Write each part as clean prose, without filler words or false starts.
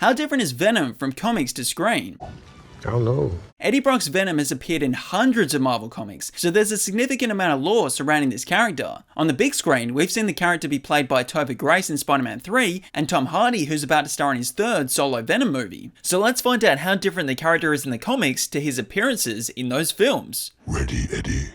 How different is Venom from comics to screen? I don't know. Eddie Brock's Venom has appeared in hundreds of Marvel comics, so there's a significant amount of lore surrounding this character. On the big screen, we've seen the character be played by Topher Grace in Spider-Man 3, and Tom Hardy, who's about to star in his third solo Venom movie. So let's find out how different the character is in the comics to his appearances in those films. Ready, Eddie?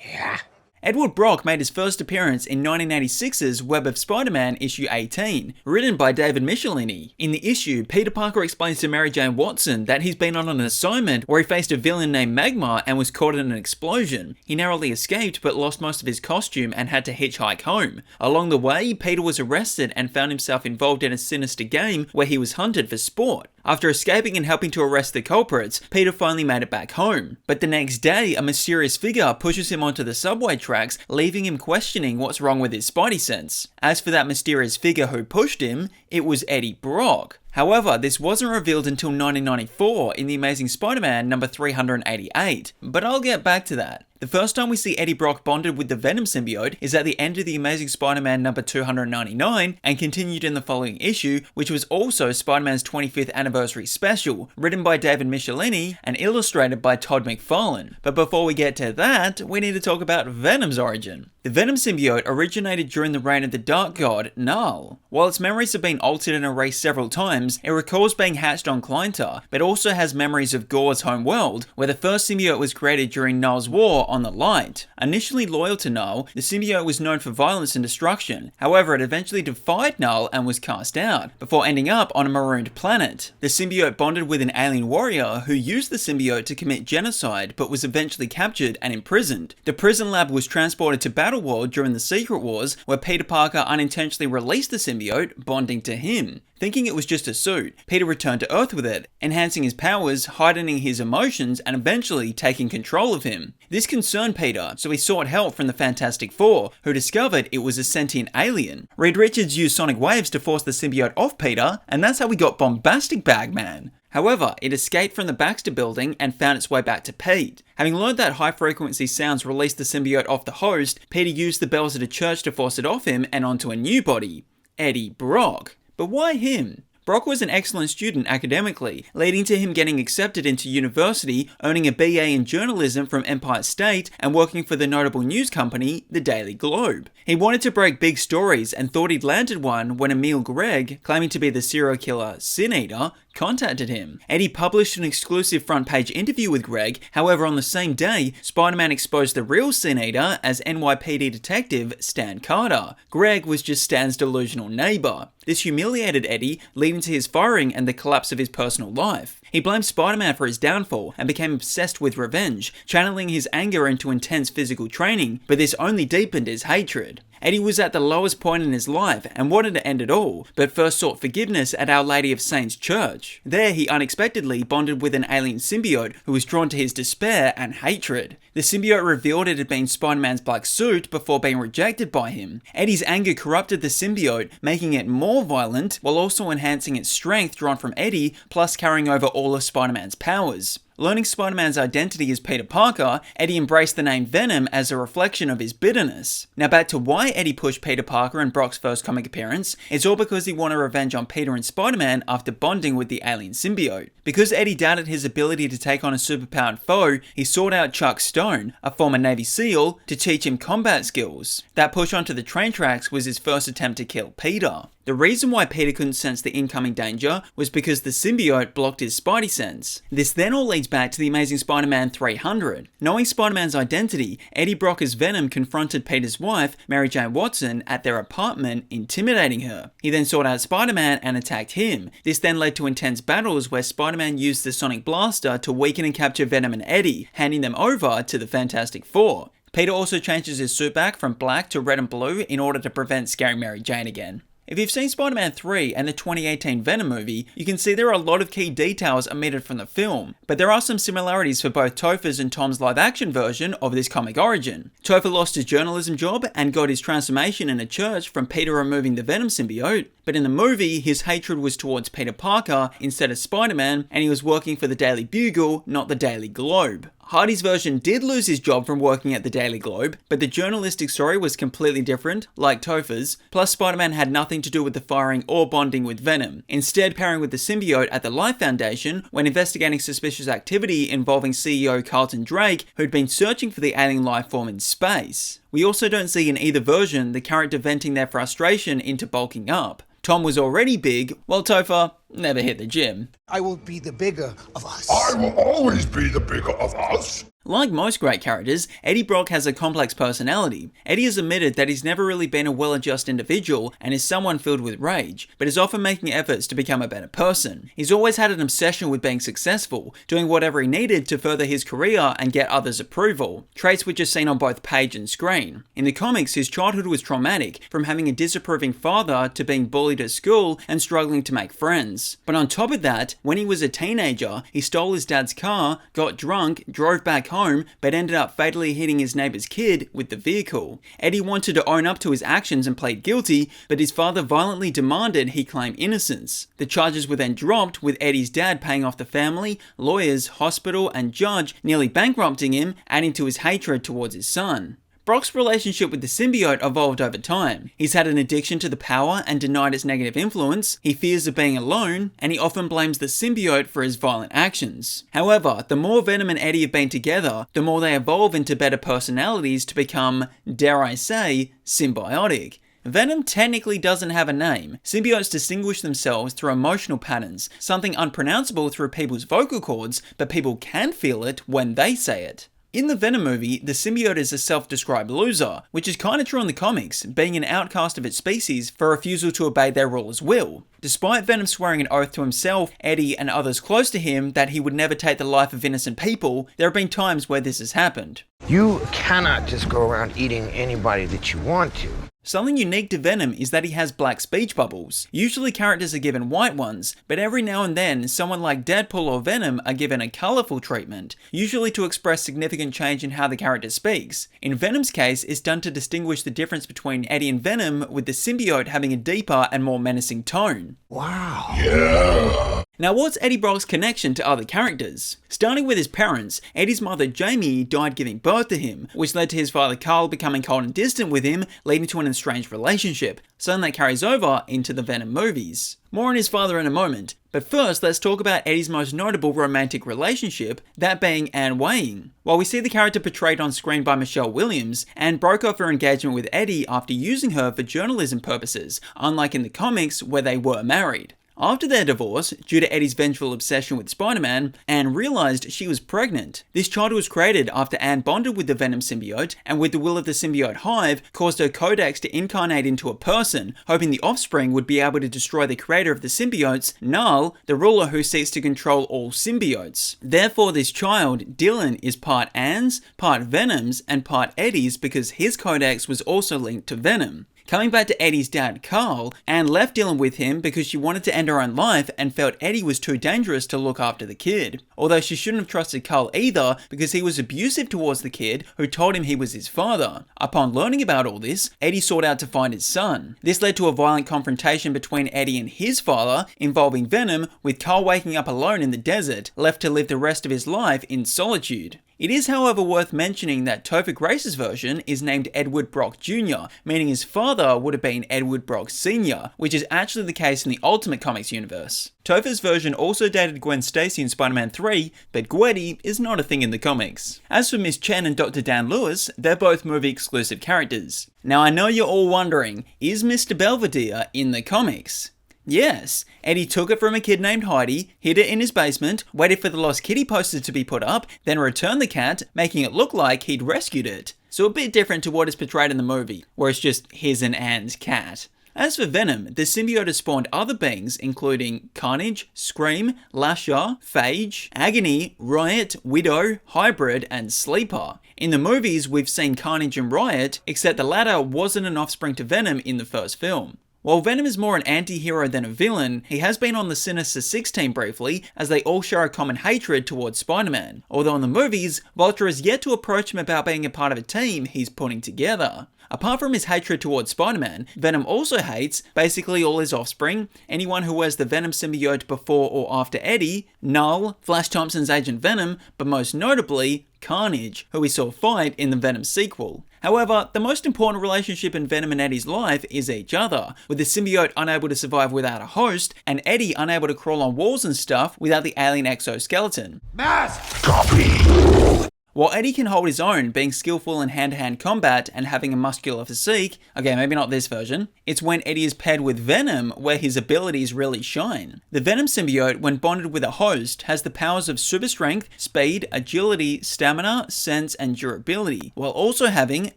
Yeah. Edward Brock made his first appearance in 1986's Web of Spider-Man issue 18, written by David Michelinie. In the issue, Peter Parker explains to Mary Jane Watson that he's been on an assignment where he faced a villain named Magma and was caught in an explosion. He narrowly escaped but lost most of his costume and had to hitchhike home. Along the way, Peter was arrested and found himself involved in a sinister game where he was hunted for sport. After escaping and helping to arrest the culprits, Peter finally made it back home. But the next day, a mysterious figure pushes him onto the subway tracks, leaving him questioning what's wrong with his spidey sense. As for that mysterious figure who pushed him, it was Eddie Brock. However, this wasn't revealed until 1994 in The Amazing Spider-Man number 388, but I'll get back to that. The first time we see Eddie Brock bonded with the Venom symbiote is at the end of The Amazing Spider-Man number 299 and continued in the following issue, which was also Spider-Man's 25th anniversary special, written by David Michelinie and illustrated by Todd McFarlane. But before we get to that, we need to talk about Venom's origin. The Venom symbiote originated during the reign of the Dark God, Null. While its memories have been altered and erased several times, it recalls being hatched on Klyntar, but also has memories of Gore's home world, where the first symbiote was created during Null's war on the Light. Initially loyal to Null, the symbiote was known for violence and destruction. However, it eventually defied Null and was cast out, before ending up on a marooned planet. The symbiote bonded with an alien warrior who used the symbiote to commit genocide, but was eventually captured and imprisoned. The prison lab was transported to Battleworld during the Secret Wars, where Peter Parker unintentionally released the symbiote, bonding to him. Thinking it was just a suit, Peter returned to Earth with it, enhancing his powers, heightening his emotions, and eventually taking control of him. This concerned Peter, so he sought help from the Fantastic Four, who discovered it was a sentient alien. Reed Richards used sonic waves to force the symbiote off Peter, and that's how we got Bombastic Bagman. However, it escaped from the Baxter building and found its way back to Pete. Having learned that high-frequency sounds released the symbiote off the host, Peter used the bells at a church to force it off him and onto a new body, Eddie Brock. But why him? Brock was an excellent student academically, leading to him getting accepted into university, earning a BA in journalism from Empire State, and working for the notable news company, the Daily Globe. He wanted to break big stories and thought he'd landed one when Emil Gregg, claiming to be the serial killer Sin Eater, contacted him. Eddie published an exclusive front-page interview with Gregg. However, on the same day, Spider-Man exposed the real Sin Eater as NYPD detective Stan Carter. Gregg was just Stan's delusional neighbor. This humiliated Eddie, leading to his firing and the collapse of his personal life. He blamed Spider-Man for his downfall and became obsessed with revenge, channeling his anger into intense physical training, but this only deepened his hatred. Eddie was at the lowest point in his life and wanted to end it all, but first sought forgiveness at Our Lady of Saints Church. There, he unexpectedly bonded with an alien symbiote who was drawn to his despair and hatred. The symbiote revealed it had been Spider-Man's black suit before being rejected by him. Eddie's anger corrupted the symbiote, making it more violent, while also enhancing its strength drawn from Eddie, plus carrying over all of Spider-Man's powers. Learning Spider-Man's identity as Peter Parker, Eddie embraced the name Venom as a reflection of his bitterness. Now back to why Eddie pushed Peter Parker in Brock's first comic appearance, it's all because he wanted revenge on Peter and Spider-Man after bonding with the alien symbiote. Because Eddie doubted his ability to take on a superpowered foe, he sought out Chuck Stone, a former Navy SEAL, to teach him combat skills. That push onto the train tracks was his first attempt to kill Peter. The reason why Peter couldn't sense the incoming danger was because the symbiote blocked his spidey sense. This then all leads back to The Amazing Spider-Man 300. Knowing Spider-Man's identity, Eddie Brock as Venom confronted Peter's wife, Mary Jane Watson, at their apartment, intimidating her. He then sought out Spider-Man and attacked him. This then led to intense battles where Spider-Man used the Sonic Blaster to weaken and capture Venom and Eddie, handing them over to the Fantastic Four. Peter also changes his suit back from black to red and blue in order to prevent scaring Mary Jane again. If you've seen Spider-Man 3 and the 2018 Venom movie, you can see there are a lot of key details omitted from the film, but there are some similarities for both Topher's and Tom's live-action version of this comic origin. Topher lost his journalism job and got his transformation in a church from Peter removing the Venom symbiote, but in the movie, his hatred was towards Peter Parker instead of Spider-Man, and he was working for the Daily Bugle, not the Daily Globe. Hardy's version did lose his job from working at the Daily Globe, but the journalistic story was completely different, like Topher's, plus Spider-Man had nothing to do with the firing or bonding with Venom, instead pairing with the symbiote at the Life Foundation when investigating suspicious activity involving CEO Carlton Drake, who'd been searching for the alien life form in space. We also don't see in either version the character venting their frustration into bulking up. Tom was already big, while Topher never hit the gym. I will be the bigger of us. I will always be the bigger of us. Like most great characters, Eddie Brock has a complex personality. Eddie has admitted that he's never really been a well-adjusted individual and is someone filled with rage, but is often making efforts to become a better person. He's always had an obsession with being successful, doing whatever he needed to further his career and get others' approval, traits which are seen on both page and screen. In the comics, his childhood was traumatic, from having a disapproving father to being bullied at school and struggling to make friends. But on top of that, when he was a teenager, he stole his dad's car, got drunk, drove back home, but ended up fatally hitting his neighbor's kid with the vehicle. Eddie wanted to own up to his actions and plead guilty, but his father violently demanded he claim innocence. The charges were then dropped, with Eddie's dad paying off the family, lawyers, hospital, and judge nearly bankrupting him, adding to his hatred towards his son. Brock's relationship with the symbiote evolved over time. He's had an addiction to the power and denied its negative influence, he fears of being alone, and he often blames the symbiote for his violent actions. However, the more Venom and Eddie have been together, the more they evolve into better personalities to become, dare I say, symbiotic. Venom technically doesn't have a name. Symbiotes distinguish themselves through emotional patterns, something unpronounceable through people's vocal cords, but people can feel it when they say it. In the Venom movie, the symbiote is a self-described loser, which is kinda true in the comics, being an outcast of its species for refusal to obey their ruler's will. Despite Venom swearing an oath to himself, Eddie, and others close to him that he would never take the life of innocent people, there have been times where this has happened. You cannot just go around eating anybody that you want to. Something unique to Venom is that he has black speech bubbles. Usually characters are given white ones, but every now and then someone like Deadpool or Venom are given a colourful treatment, usually to express significant change in how the character speaks. In Venom's case, it's done to distinguish the difference between Eddie and Venom, with the symbiote having a deeper and more menacing tone. Wow. Yeah. Now, what's Eddie Brock's connection to other characters? Starting with his parents, Eddie's mother Jamie died giving birth to him, which led to his father Carl becoming cold and distant with him, leading to an estranged relationship, something that carries over into the Venom movies. More on his father in a moment, but first let's talk about Eddie's most notable romantic relationship, that being Anne Weying. While we see the character portrayed on screen by Michelle Williams, Anne broke off her engagement with Eddie after using her for journalism purposes, unlike in the comics where they were married. After their divorce, due to Eddie's vengeful obsession with Spider-Man, Anne realized she was pregnant. This child was created after Anne bonded with the Venom symbiote, and with the will of the symbiote hive, caused her codex to incarnate into a person, hoping the offspring would be able to destroy the creator of the symbiotes, Null, the ruler who seeks to control all symbiotes. Therefore, this child, Dylan, is part Anne's, part Venom's, and part Eddie's because his codex was also linked to Venom. Coming back to Eddie's dad, Carl, Anne left Dylan with him because she wanted to end her own life and felt Eddie was too dangerous to look after the kid. Although she shouldn't have trusted Carl either because he was abusive towards the kid who told him he was his father. Upon learning about all this, Eddie sought out to find his son. This led to a violent confrontation between Eddie and his father, involving Venom, with Carl waking up alone in the desert, left to live the rest of his life in solitude. It is, however, worth mentioning that Topher Grace's version is named Edward Brock Jr., meaning his father would have been Edward Brock Sr., which is actually the case in the Ultimate Comics universe. Topher's version also dated Gwen Stacy in Spider-Man 3, but Gwenny is not a thing in the comics. As for Miss Chen and Dr. Dan Lewis, they're both movie-exclusive characters. Now I know you're all wondering, is Mr. Belvedere in the comics? Yes, Eddie took it from a kid named Heidi, hid it in his basement, waited for the Lost Kitty poster to be put up, then returned the cat, making it look like he'd rescued it. So a bit different to what is portrayed in the movie, where it's just his and Anne's cat. As for Venom, the symbiote has spawned other beings including Carnage, Scream, Lasher, Phage, Agony, Riot, Widow, Hybrid, and Sleeper. In the movies, we've seen Carnage and Riot, except the latter wasn't an offspring to Venom in the first film. While Venom is more an anti-hero than a villain, he has been on the Sinister Six team briefly, as they all share a common hatred towards Spider-Man. Although in the movies, Vulture has yet to approach him about being a part of a team he's putting together. Apart from his hatred towards Spider-Man, Venom also hates basically all his offspring, anyone who wears the Venom symbiote before or after Eddie, Null, Flash Thompson's Agent Venom, but most notably, Carnage, who we saw fight in the Venom sequel. However, the most important relationship in Venom and Eddie's life is each other, with the symbiote unable to survive without a host, and Eddie unable to crawl on walls and stuff without the alien exoskeleton. Mask! Copy! While Eddie can hold his own, being skillful in hand-to-hand combat and having a muscular physique, okay, maybe not this version, it's when Eddie is paired with Venom where his abilities really shine. The Venom symbiote, when bonded with a host, has the powers of super strength, speed, agility, stamina, sense, and durability, while also having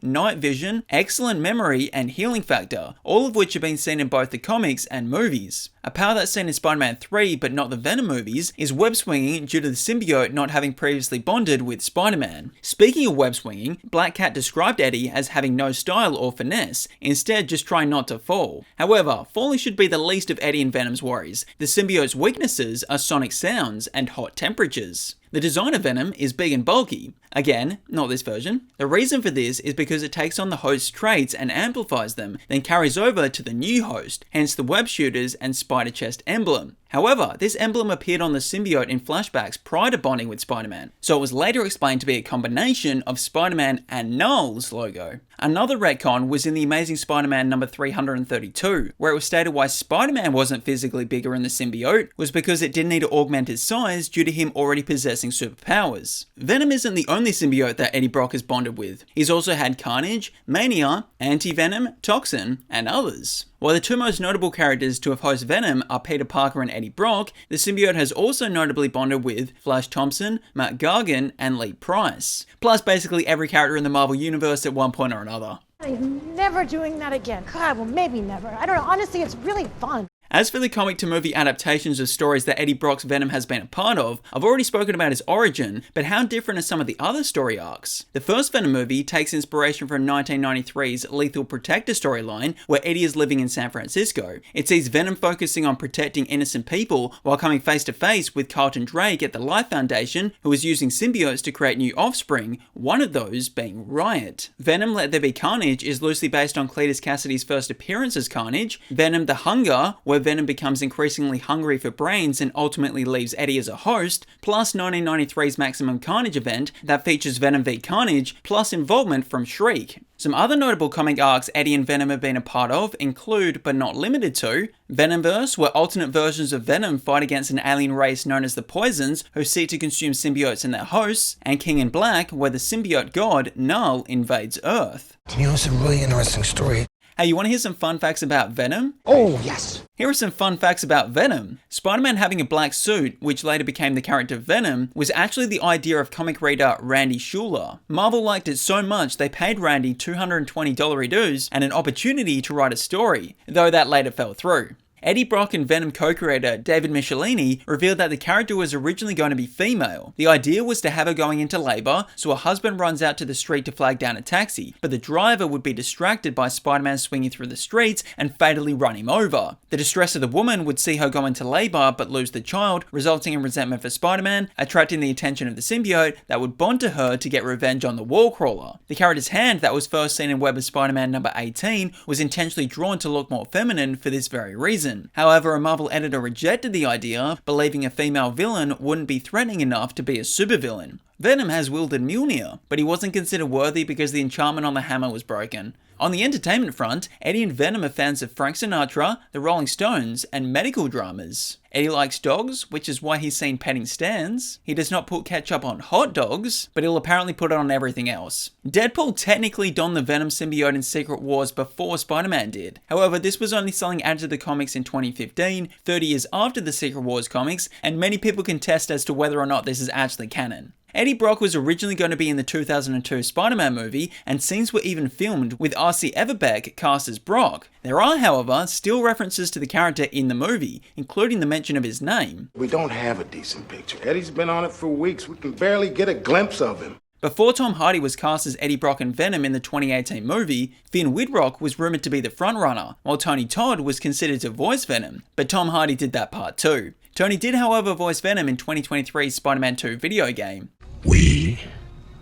night vision, excellent memory, and healing factor, all of which have been seen in both the comics and movies. A power that's seen in Spider-Man 3 but not the Venom movies is web swinging due to the symbiote not having previously bonded with Spider-Man. Speaking of web swinging, Black Cat described Eddie as having no style or finesse, instead just trying not to fall. However, falling should be the least of Eddie and Venom's worries. The symbiote's weaknesses are sonic sounds and hot temperatures. The design of Venom is big and bulky. Again, not this version. The reason for this is because it takes on the host's traits and amplifies them, then carries over to the new host, hence the web shooters and spider chest emblem. However, this emblem appeared on the symbiote in flashbacks prior to bonding with Spider-Man, so it was later explained to be a combination of Spider-Man and Null's logo. Another retcon was in the Amazing Spider-Man number 332, where it was stated why Spider-Man wasn't physically bigger in the symbiote was because it didn't need to augment his size due to him already possessing superpowers. Venom isn't the only symbiote that Eddie Brock has bonded with. He's also had Carnage, Mania, Anti-Venom, Toxin, and others. While the two most notable characters to have hosted Venom are Peter Parker and Eddie Brock, the symbiote has also notably bonded with Flash Thompson, Matt Gargan, and Lee Price. Plus basically every character in the Marvel Universe at one point or another. I'm never doing that again. God, well maybe never. I don't know, honestly it's really fun. As for the comic to movie adaptations of stories that Eddie Brock's Venom has been a part of, I've already spoken about his origin, but how different are some of the other story arcs? The first Venom movie takes inspiration from 1993's Lethal Protector storyline, where Eddie is living in San Francisco. It sees Venom focusing on protecting innocent people while coming face to face with Carlton Drake at the Life Foundation, who is using symbiotes to create new offspring, one of those being Riot. Venom Let There Be Carnage is loosely based on Cletus Cassidy's first appearance as Carnage, Venom The Hunger, where Venom becomes increasingly hungry for brains and ultimately leaves Eddie as a host, plus 1993's Maximum Carnage event that features Venom v Carnage, plus involvement from Shriek. Some other notable comic arcs Eddie and Venom have been a part of include, but not limited to, Venomverse, where alternate versions of Venom fight against an alien race known as the Poisons, who seek to consume symbiotes and their hosts, and King in Black, where the symbiote god, Null, invades Earth. You know, it's a really interesting story. Hey, you want to hear some fun facts about Venom? Oh, yes. Here are some fun facts about Venom. Spider-Man having a black suit, which later became the character Venom, was actually the idea of comic reader Randy Schueller. Marvel liked it so much they paid Randy $220 dues and an opportunity to write a story, though that later fell through. Eddie Brock and Venom co-creator David Michelini revealed that the character was originally going to be female. The idea was to have her going into labor, so her husband runs out to the street to flag down a taxi, but the driver would be distracted by Spider-Man swinging through the streets and fatally run him over. The distress of the woman would see her go into labor but lose the child, resulting in resentment for Spider-Man, attracting the attention of the symbiote that would bond to her to get revenge on the Wallcrawler. The character's hand that was first seen in Web of Spider-Man number 18 was intentionally drawn to look more feminine for this very reason. However, a Marvel editor rejected the idea, believing a female villain wouldn't be threatening enough to be a supervillain. Venom has wielded Mjolnir, but he wasn't considered worthy because the enchantment on the hammer was broken. On the entertainment front, Eddie and Venom are fans of Frank Sinatra, the Rolling Stones, and medical dramas. Eddie likes dogs, which is why he's seen petting Stans. He does not put ketchup on hot dogs, but he'll apparently put it on everything else. Deadpool technically donned the Venom symbiote in Secret Wars before Spider-Man did. However, this was only something added to the comics in 2015, 30 years after the Secret Wars comics, and many people contest as to whether or not this is actually canon. Eddie Brock was originally going to be in the 2002 Spider-Man movie, and scenes were even filmed with R.C. Everbeck cast as Brock. There are, however, still references to the character in the movie, including the mention of his name. We don't have a decent picture. Eddie's been on it for weeks. We can barely get a glimpse of him. Before Tom Hardy was cast as Eddie Brock and Venom in the 2018 movie, Finn Wittrock was rumoured to be the frontrunner, while Tony Todd was considered to voice Venom, but Tom Hardy did that part too. Tony did, however, voice Venom in 2023's Spider-Man 2 video game. We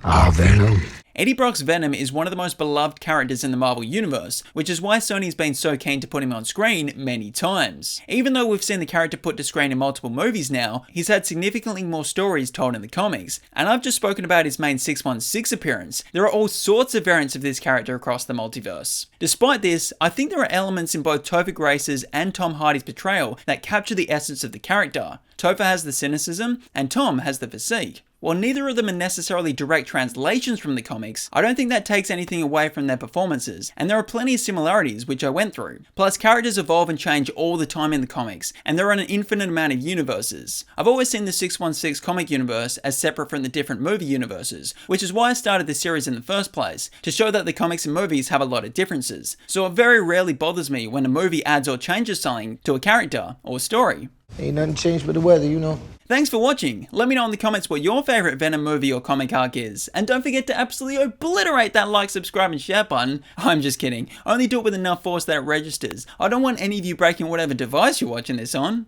Venom. Eddie Brock's Venom is one of the most beloved characters in the Marvel Universe, which is why Sony's been so keen to put him on screen many times. Even though we've seen the character put to screen in multiple movies now, he's had significantly more stories told in the comics, and I've just spoken about his main 616 appearance. There are all sorts of variants of this character across the multiverse. Despite this, I think there are elements in both Topher Grace's and Tom Hardy's portrayal that capture the essence of the character. Topher has the cynicism, and Tom has the physique. While neither of them are necessarily direct translations from the comics, I don't think that takes anything away from their performances, and there are plenty of similarities which I went through. Plus, characters evolve and change all the time in the comics, and there are an infinite amount of universes. I've always seen the 616 comic universe as separate from the different movie universes, which is why I started this series in the first place, to show that the comics and movies have a lot of differences. So it very rarely bothers me when a movie adds or changes something to a character or story. Ain't nothing changed but the weather, you know. Thanks for watching. Let me know in the comments what your favourite Venom movie or comic arc is. And don't forget to absolutely obliterate that like, subscribe and share button. I'm just kidding. Only do it with enough force that it registers. I don't want any of you breaking whatever device you're watching this on.